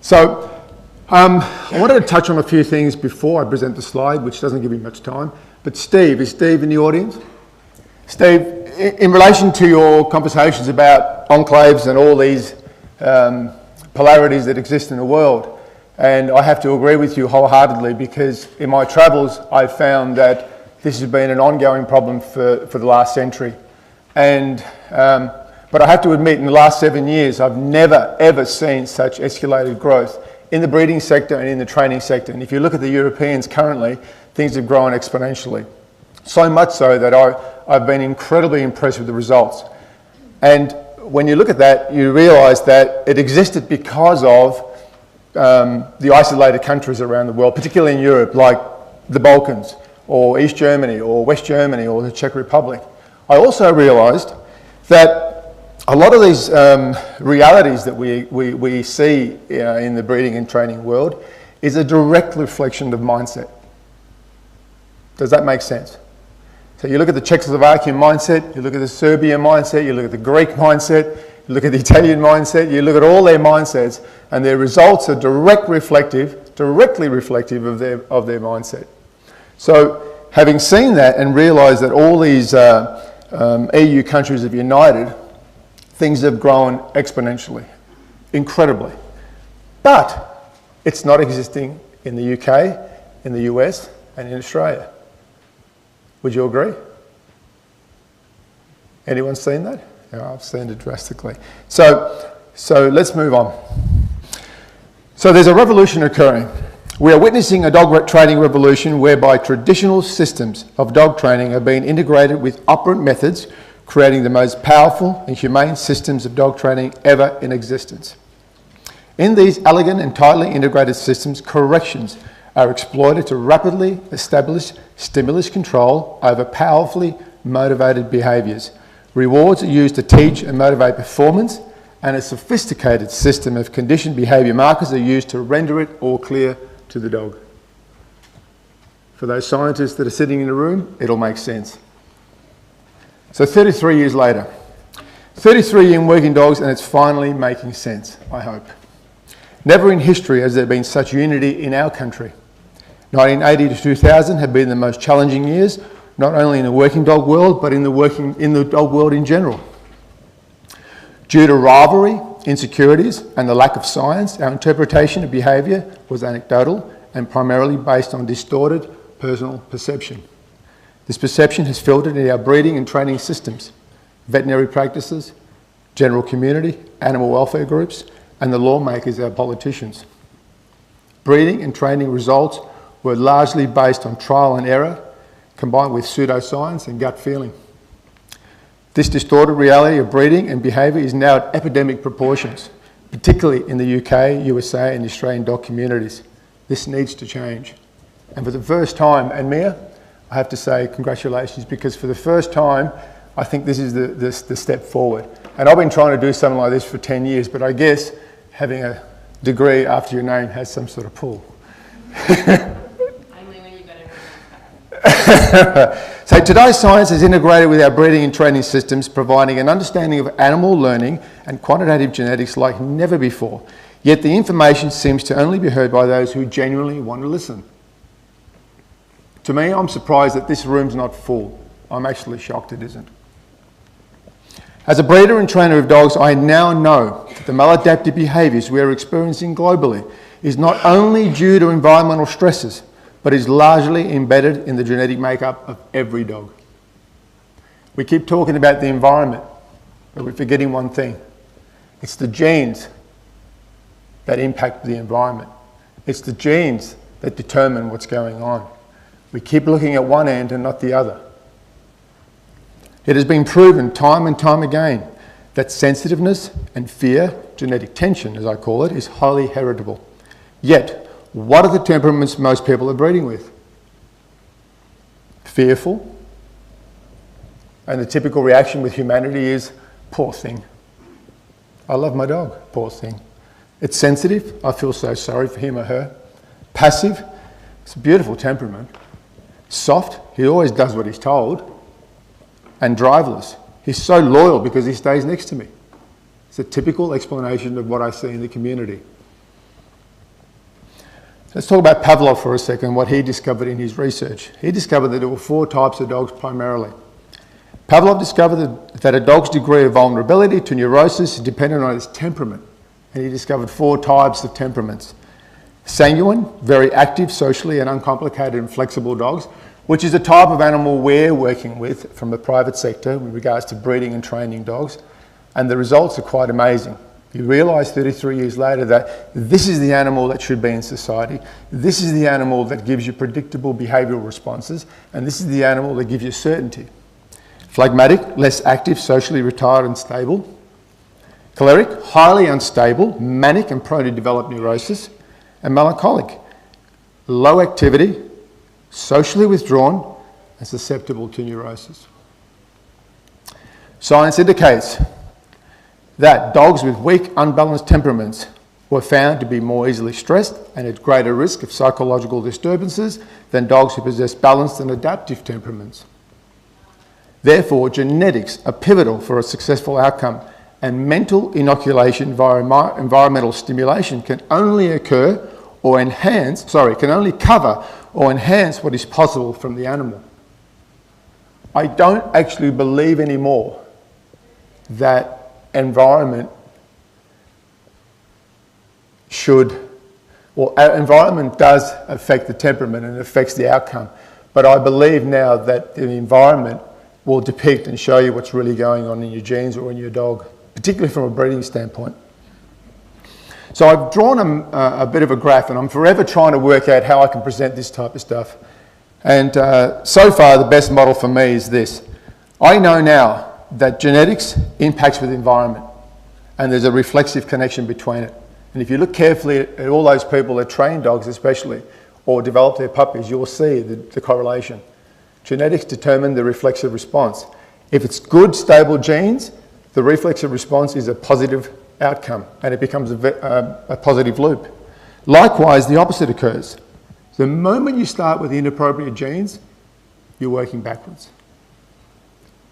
So I wanted to touch on a few things before I present the slide, which doesn't give me much time. But Steve, is Steve in the audience? Steve, in relation to your conversations about enclaves and all these polarities that exist in the world, and I have to agree with you wholeheartedly, because in my travels I've found that this has been an ongoing problem for the last century. And but I have to admit, in the last 7 years, I've never ever seen such escalated growth in the breeding sector and in the training sector. And if you look at the Europeans currently, things have grown exponentially. So much so that I've been incredibly impressed with the results. And when you look at that, you realise that it existed because of the isolated countries around the world, particularly in Europe, like the Balkans, or East Germany, or West Germany, or the Czech Republic. I also realised that a lot of these realities that we see in the breeding and training world is a direct reflection of mindset. Does that make sense? So you look at the Czechoslovakian mindset, you look at the Serbian mindset, you look at the Greek mindset, you look at the Italian mindset, you look at all their mindsets, and their results are directly reflective of their mindset. So having seen that and realised that all these EU countries have united, things have grown exponentially, incredibly. But it's not existing in the UK, in the US, and in Australia. Would you agree? Anyone seen that? Yeah, I've seen it drastically. So let's move on. So there's a revolution occurring. We are witnessing a dog training revolution whereby traditional systems of dog training are being integrated with operant methods, creating the most powerful and humane systems of dog training ever in existence. In these elegant and tightly integrated systems, corrections are exploited to rapidly establish stimulus control over powerfully motivated behaviours. Rewards are used to teach and motivate performance, and a sophisticated system of conditioned behaviour markers are used to render it all clear to the dog. For those scientists that are sitting in the room, it'll make sense. So 33 years later, 33 in working dogs, and it's finally making sense, I hope. Never in history has there been such unity in our country. 1980 to 2000 have been the most challenging years, not only in the working dog world, but in the dog world in general. Due to rivalry, insecurities, and the lack of science, our interpretation of behaviour was anecdotal and primarily based on distorted personal perception. This perception has filtered into our breeding and training systems, veterinary practices, general community, animal welfare groups, and the lawmakers, our politicians. Breeding and training results were largely based on trial and error, combined with pseudoscience and gut feeling. This distorted reality of breeding and behaviour is now at epidemic proportions, particularly in the UK, USA and Australian dog communities. This needs to change. And for the first time, and Mia, I have to say congratulations, because for the first time, I think this is the step forward. And I've been trying to do something like this for 10 years, but I guess having a degree after your name has some sort of pull. So today's science is integrated with our breeding and training systems, providing an understanding of animal learning and quantitative genetics like never before. Yet the information seems to only be heard by those who genuinely want to listen. To me, I'm surprised that this room's not full. I'm actually shocked it isn't. As a breeder and trainer of dogs, I now know that the maladaptive behaviours we are experiencing globally is not only due to environmental stresses, but is largely embedded in the genetic makeup of every dog. We keep talking about the environment, but we're forgetting one thing. It's the genes that impact the environment. It's the genes that determine what's going on. We keep looking at one end and not the other. It has been proven time and time again that sensitiveness and fear, genetic tension as I call it, is highly heritable. Yet, what are the temperaments most people are breeding with? Fearful. And the typical reaction with humanity is, poor thing. I love my dog, poor thing. It's sensitive, I feel so sorry for him or her. Passive, it's a beautiful temperament. Soft, he always does what he's told. And driverless, he's so loyal because he stays next to me. It's a typical explanation of what I see in the community. Let's talk about Pavlov for a second, what he discovered in his research. He discovered that there were 4 types of dogs primarily. Pavlov discovered that a dog's degree of vulnerability to neurosis is dependent on its temperament. And he discovered 4 types of temperaments. Sanguine, very active socially and uncomplicated and flexible dogs, which is a type of animal we're working with from the private sector with regards to breeding and training dogs. And the results are quite amazing. You realise 33 years later that this is the animal that should be in society. This is the animal that gives you predictable behavioural responses. And this is the animal that gives you certainty. Phlegmatic, less active, socially retired and stable. Choleric, highly unstable, manic and prone to develop neurosis. And melancholic, low activity, socially withdrawn and susceptible to neurosis. Science indicates that dogs with weak, unbalanced temperaments were found to be more easily stressed and at greater risk of psychological disturbances than dogs who possess balanced and adaptive temperaments. Therefore, genetics are pivotal for a successful outcome, and mental inoculation via environmental stimulation can only cover or enhance what is possible from the animal. I don't actually believe anymore that environment environment does affect the temperament and affects the outcome. But I believe now that the environment will depict and show you what's really going on in your genes or in your dog, particularly from a breeding standpoint. So I've drawn a bit of a graph, and I'm forever trying to work out how I can present this type of stuff. And so far, the best model for me is this. I know now that genetics impacts with environment, and there's a reflexive connection between it. And if you look carefully at all those people that train dogs especially, or develop their puppies, you'll see the correlation. Genetics determine the reflexive response. If it's good, stable genes, the reflexive response is a positive outcome, and it becomes a positive loop. Likewise, the opposite occurs. The moment you start with inappropriate genes, you're working backwards.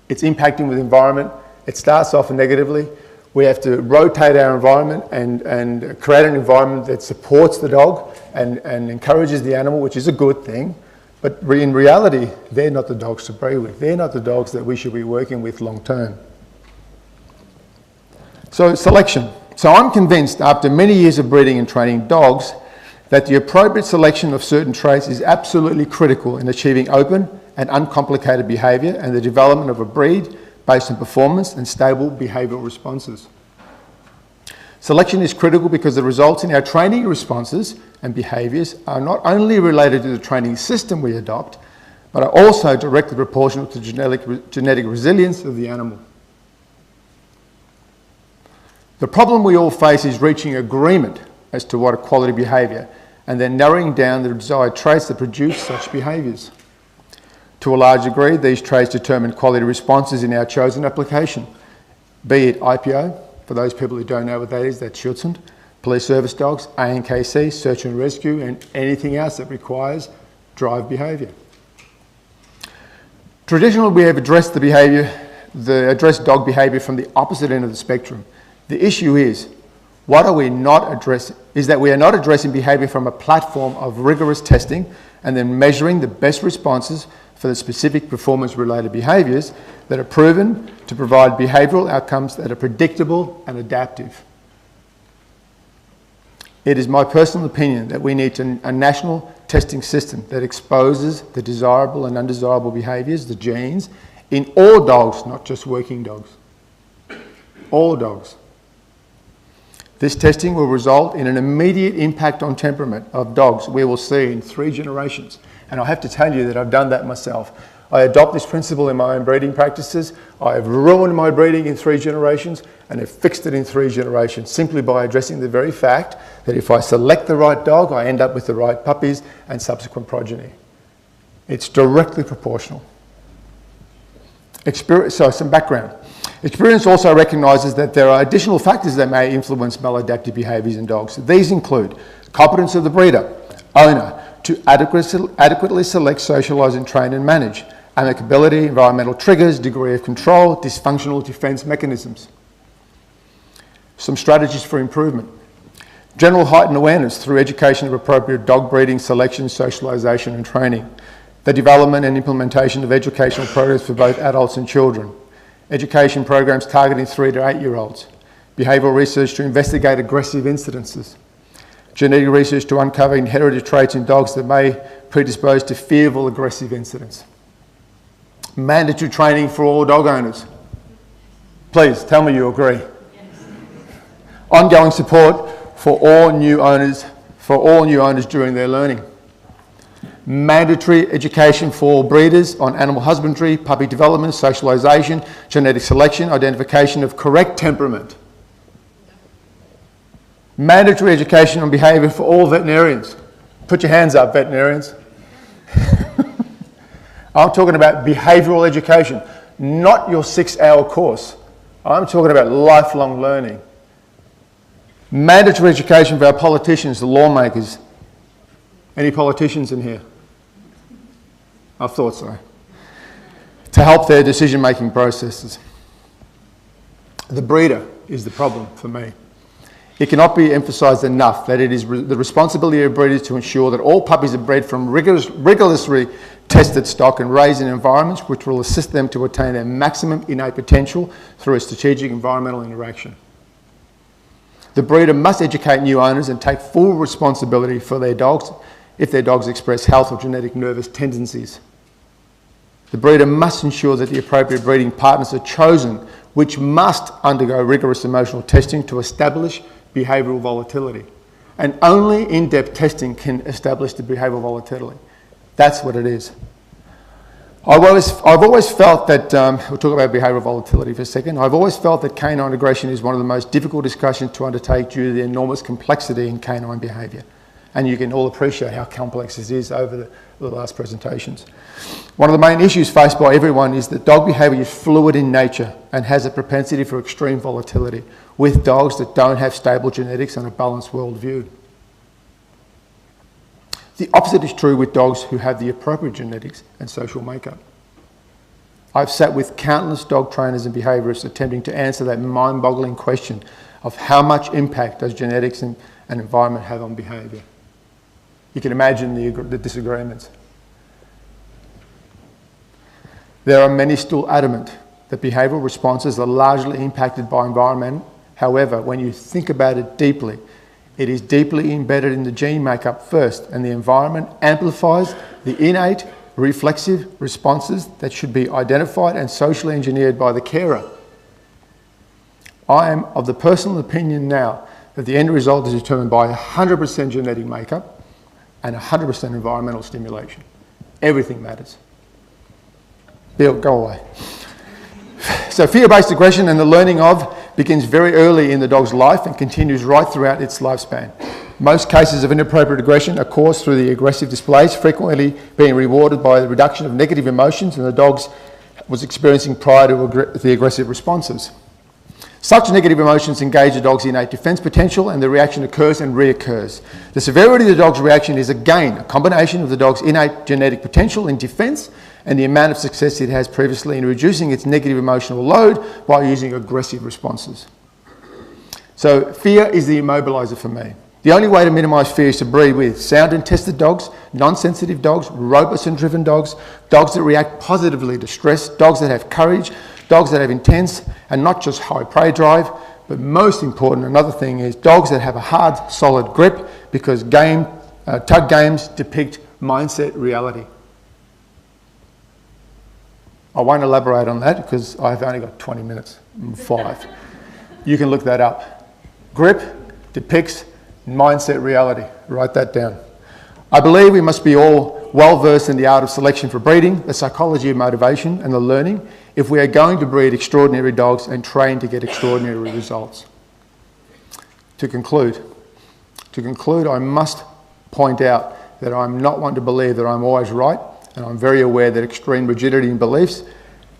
It's impacting with environment. It starts off negatively. We have to rotate our environment and create an environment that supports the dog and encourages the animal, which is a good thing. But in reality, they're not the dogs to breed with. They're not the dogs that we should be working with long term. So selection. So I'm convinced after many years of breeding and training dogs that the appropriate selection of certain traits is absolutely critical in achieving open and uncomplicated behaviour and the development of a breed based on performance and stable behavioural responses. Selection is critical because the results in our training responses and behaviours are not only related to the training system we adopt, but are also directly proportional to genetic resilience of the animal. The problem we all face is reaching agreement as to what a quality behaviour and then narrowing down the desired traits that produce such behaviours. To a large degree, these traits determine quality responses in our chosen application, be it IPO, for those people who don't know what that is, that's Schutzhund, police service dogs, ANKC, search and rescue, and anything else that requires drive behaviour. Traditionally, we have addressed dog behaviour from the opposite end of the spectrum. The issue is, what are we not addressing? Is that we are not addressing behaviour from a platform of rigorous testing and then measuring the best responses for the specific performance-related behaviours that are proven to provide behavioural outcomes that are predictable and adaptive. It is my personal opinion that we need a national testing system that exposes the desirable and undesirable behaviours, the genes, in all dogs, not just working dogs. All dogs. This testing will result in an immediate impact on temperament of dogs we will see in 3 generations. And I have to tell you that I've done that myself. I adopt this principle in my own breeding practices. I have ruined my breeding in 3 generations and have fixed it in 3 generations simply by addressing the very fact that if I select the right dog, I end up with the right puppies and subsequent progeny. It's directly proportional. So some background. Experience also recognises that there are additional factors that may influence maladaptive behaviours in dogs. These include competence of the breeder, owner, to adequately select, socialise and train and manage, amicability, environmental triggers, degree of control, dysfunctional defence mechanisms. Some strategies for improvement. General heightened awareness through education of appropriate dog breeding, selection, socialisation and training. The development and implementation of educational programs for both adults and children. Education programs targeting 3 to 8-year-olds. Behavioural research to investigate aggressive incidences. Genetic research to uncover inherited traits in dogs that may predispose to fearful aggressive incidents. Mandatory training for all dog owners. Please tell me you agree. Ongoing support for all new owners during their learning. Mandatory education for breeders on animal husbandry, puppy development, socialisation, genetic selection, identification of correct temperament. Mandatory education on behaviour for all veterinarians. Put your hands up, veterinarians. I'm talking about behavioural education, not your 6-hour course. I'm talking about lifelong learning. Mandatory education for our politicians, the lawmakers. Any politicians in here? I thought so. To help their decision-making processes. The breeder is the problem for me. It cannot be emphasised enough that it is the responsibility of breeders to ensure that all puppies are bred from rigorously tested stock and raised in environments which will assist them to attain their maximum innate potential through a strategic environmental interaction. The breeder must educate new owners and take full responsibility for their dogs if their dogs express health or genetic nervous tendencies. The breeder must ensure that the appropriate breeding partners are chosen, which must undergo rigorous emotional testing to establish behavioural volatility. And only in-depth testing can establish the behavioural volatility. That's what it is. I've always felt that, we'll talk about behavioural volatility for a second. I've always felt that canine aggression is one of the most difficult discussions to undertake due to the enormous complexity in canine behaviour. And you can all appreciate how complex this is over the last presentations. One of the main issues faced by everyone is that dog behaviour is fluid in nature and has a propensity for extreme volatility with dogs that don't have stable genetics and a balanced worldview. The opposite is true with dogs who have the appropriate genetics and social makeup. I've sat with countless dog trainers and behaviourists attempting to answer that mind-boggling question of how much impact does genetics and environment have on behaviour. You can imagine the disagreements. There are many still adamant that behavioural responses are largely impacted by environment. However, when you think about it deeply, it is deeply embedded in the gene makeup first, and the environment amplifies the innate reflexive responses that should be identified and socially engineered by the carer. I am of the personal opinion now that the end result is determined by 100% genetic makeup and 100% environmental stimulation. Everything matters. Bill, go away. So fear-based aggression and the learning of begins very early in the dog's life and continues right throughout its lifespan. Most cases of inappropriate aggression are caused through the aggressive displays, frequently being rewarded by the reduction of negative emotions and the dog was experiencing prior to the aggressive responses. Such negative emotions engage the dog's innate defence potential and the reaction occurs and reoccurs. The severity of the dog's reaction is again a combination of the dog's innate genetic potential in defence and the amount of success it has previously in reducing its negative emotional load by using aggressive responses. So fear is the immobiliser for me. The only way to minimise fear is to breed with sound and tested dogs, non-sensitive dogs, robust and driven dogs, dogs that react positively to stress, dogs that have courage, dogs that have intense and not just high prey drive, but most important, another thing is dogs that have a hard, solid grip because tug games depict mindset reality. I won't elaborate on that because I've only got 20 minutes, 5. You can look that up. Grip depicts mindset reality. Write that down. I believe we must be all well versed in the art of selection for breeding, the psychology of motivation and the learning if we are going to breed extraordinary dogs and train to get extraordinary results. To conclude, I must point out that I'm not one to believe that I'm always right, and I'm very aware that extreme rigidity in beliefs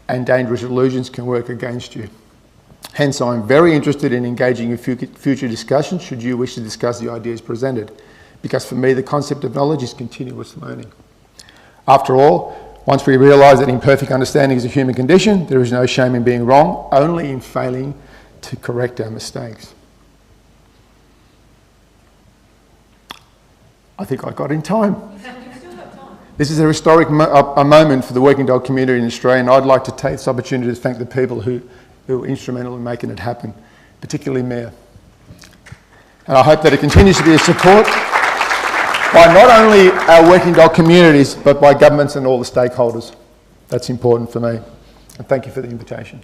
and dangerous illusions can work against you. Hence, I'm very interested in engaging in future discussions should you wish to discuss the ideas presented, because for me the concept of knowledge is continuous learning. After all, once we realise that imperfect understanding is a human condition, there is no shame in being wrong, only in failing to correct our mistakes. I think I got in time. This is a historic moment for the working dog community in Australia, and I'd like to take this opportunity to thank the people who were instrumental in making it happen, particularly Mayor. And I hope that it continues to be a support by not only our working dog communities, but by governments and all the stakeholders. That's important for me. And thank you for the invitation.